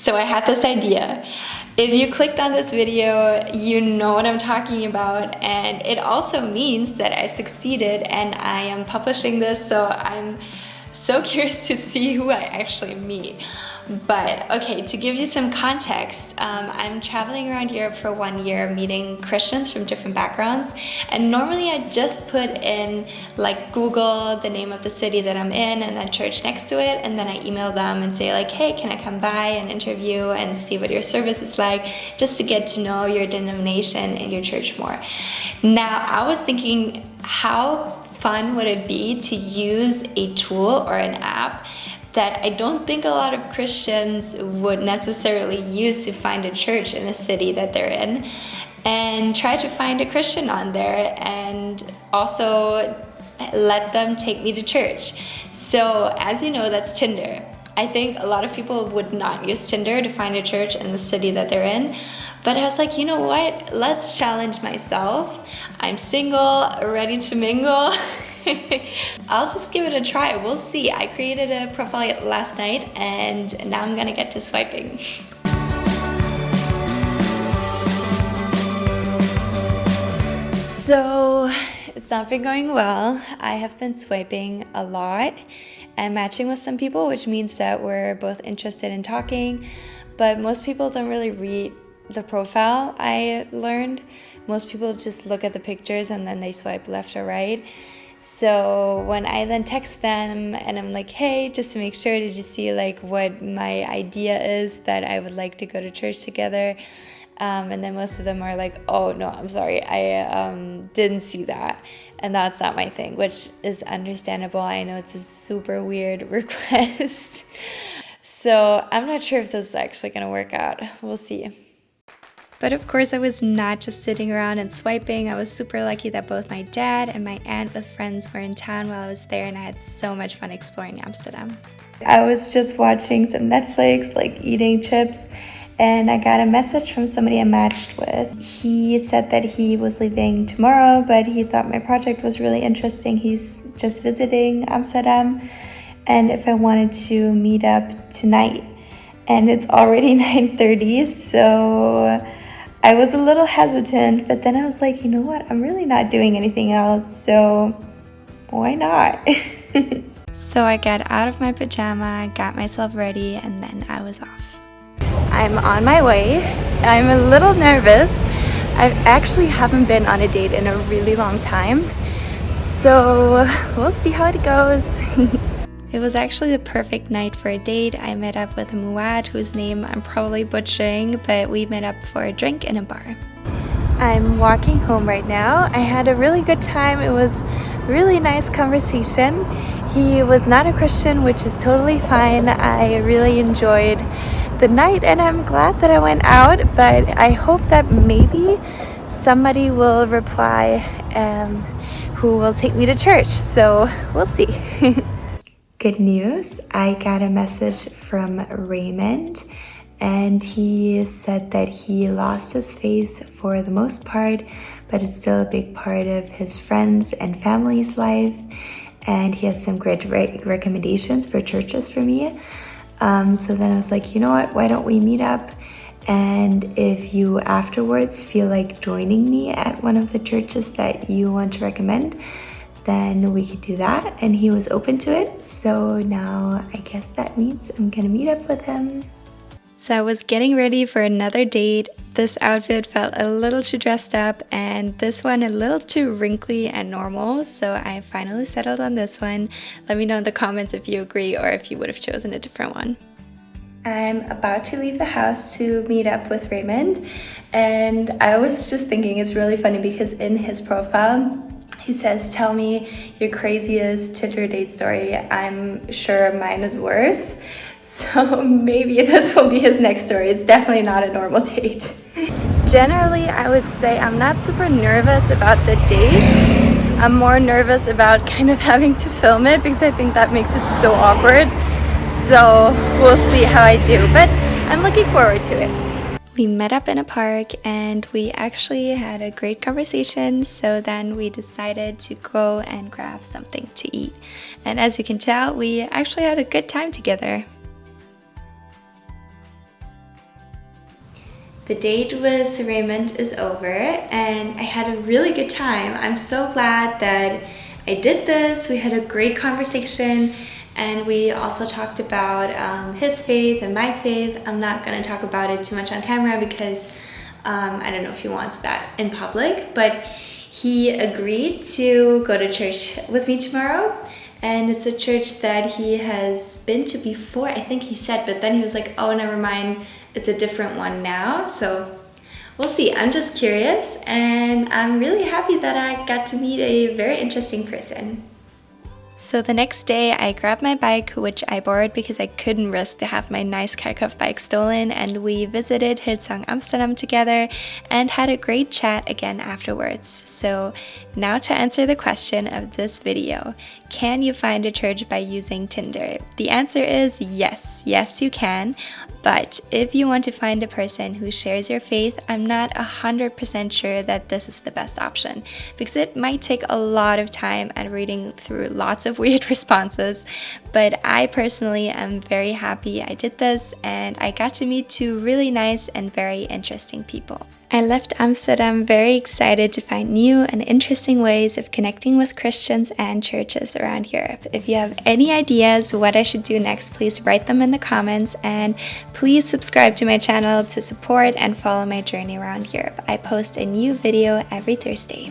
So I had this idea. If you clicked on this video, you know what I'm talking about, and it also means that I succeeded and I am publishing this, so I'm so curious to see who I actually meet. But okay, to give you some context, I'm traveling around Europe for 1 year, meeting Christians from different backgrounds, and normally I just put in like Google the name of the city that I'm in and then church next to it, and then I email them and say like, hey, can I come by and interview and see what your service is like, just to get to know your denomination and your church more. Now I was thinking, how fun would it be to use a tool or an app that I don't think a lot of Christians would necessarily use to find a church in a city that they're in, and try to find a Christian on there and also let them take me to church. So as you know, that's Tinder. I think a lot of people would not use Tinder to find a church in the city that they're in. But I was like, you know what? Let's challenge myself. I'm single, ready to mingle. I'll just give it a try. We'll see. I created a profile last night and now I'm gonna get to swiping. So it's not been going well. I have been swiping a lot and matching with some people, which means that we're both interested in talking, but most people don't really read the profile. I learned most people just look at the pictures and then they swipe left or right. So when I then text them and I'm like, hey, just to make sure, did you see like what my idea is that I would like to go to church together? And then most of them are like, oh no, I'm sorry, I didn't see that. And that's not my thing, which is understandable. I know it's a super weird request. So I'm not sure if this is actually gonna work out. We'll see. But of course I was not just sitting around and swiping. I was super lucky that both my dad and my aunt with friends were in town while I was there, and I had so much fun exploring Amsterdam. I was just watching some Netflix, like eating chips, and I got a message from somebody I matched with. He said that he was leaving tomorrow, but he thought my project was really interesting. He's just visiting Amsterdam, and if I wanted to meet up tonight. And it's already 9:30, so I was a little hesitant, but then I was like, you know what? I'm really not doing anything else, so why not? So I got out of my pajama, got myself ready, and then I was off. I'm on my way. I'm a little nervous. I actually haven't been on a date in a really long time, so we'll see how it goes. It was actually the perfect night for a date. I met up with Muad, whose name I'm probably butchering, but we met up for a drink in a bar. I'm walking home right now. I had a really good time. It was a really nice conversation. He was not a Christian, which is totally fine. I really enjoyed the night and I'm glad that I went out, but I hope that maybe somebody will reply who will take me to church. So we'll see. Good news, I got a message from Raymond, and he said that he lost his faith for the most part, but it's still a big part of his friends and family's life, and he has some great recommendations for churches for me. So then I was like, you know what, why don't we meet up? And if you afterwards feel like joining me at one of the churches that you want to recommend, then we could do that. And he was open to it. So now I guess that means I'm gonna meet up with him. So I was getting ready for another date. This outfit felt a little too dressed up and this one a little too wrinkly and normal. So I finally settled on this one. Let me know in the comments if you agree or if you would have chosen a different one. I'm about to leave the house to meet up with Raymond. And I was just thinking it's really funny because in his profile, he says, tell me your craziest Tinder date story. I'm sure mine is worse. So maybe this will be his next story. It's definitely not a normal date. Generally, I would say I'm not super nervous about the date. I'm more nervous about kind of having to film it because I think that makes it so awkward. So we'll see how I do, but I'm looking forward to it. We met up in a park and we actually had a great conversation, so then we decided to go and grab something to eat. And as you can tell, we actually had a good time together. The date with Raymond is over and I had a really good time. I'm so glad that I did this. We had a great conversation and we also talked about his faith and my faith. I'm not going to talk about it too much on camera because I don't know if he wants that in public, but he agreed to go to church with me tomorrow. And it's a church that he has been to before, I think he said, but then he was like, oh, never mind, it's a different one now. So we'll see. I'm just curious, and I'm really happy that I got to meet a very interesting person. So the next day I grabbed my bike, which I borrowed because I couldn't risk to have my nice Kharkov bike stolen, and we visited Hillsong Amsterdam together and had a great chat again afterwards. So now to answer the question of this video, can you find a church by using Tinder? The answer is yes. Yes, you can. But if you want to find a person who shares your faith, I'm not 100% sure that this is the best option because it might take a lot of time and reading through lots of weird responses. But I personally am very happy I did this and I got to meet two really nice and very interesting people. I left Amsterdam very excited to find new and interesting ways of connecting with Christians and churches around Europe. If you have any ideas what I should do next, please write them in the comments and please subscribe to my channel to support and follow my journey around Europe. I post a new video every Thursday.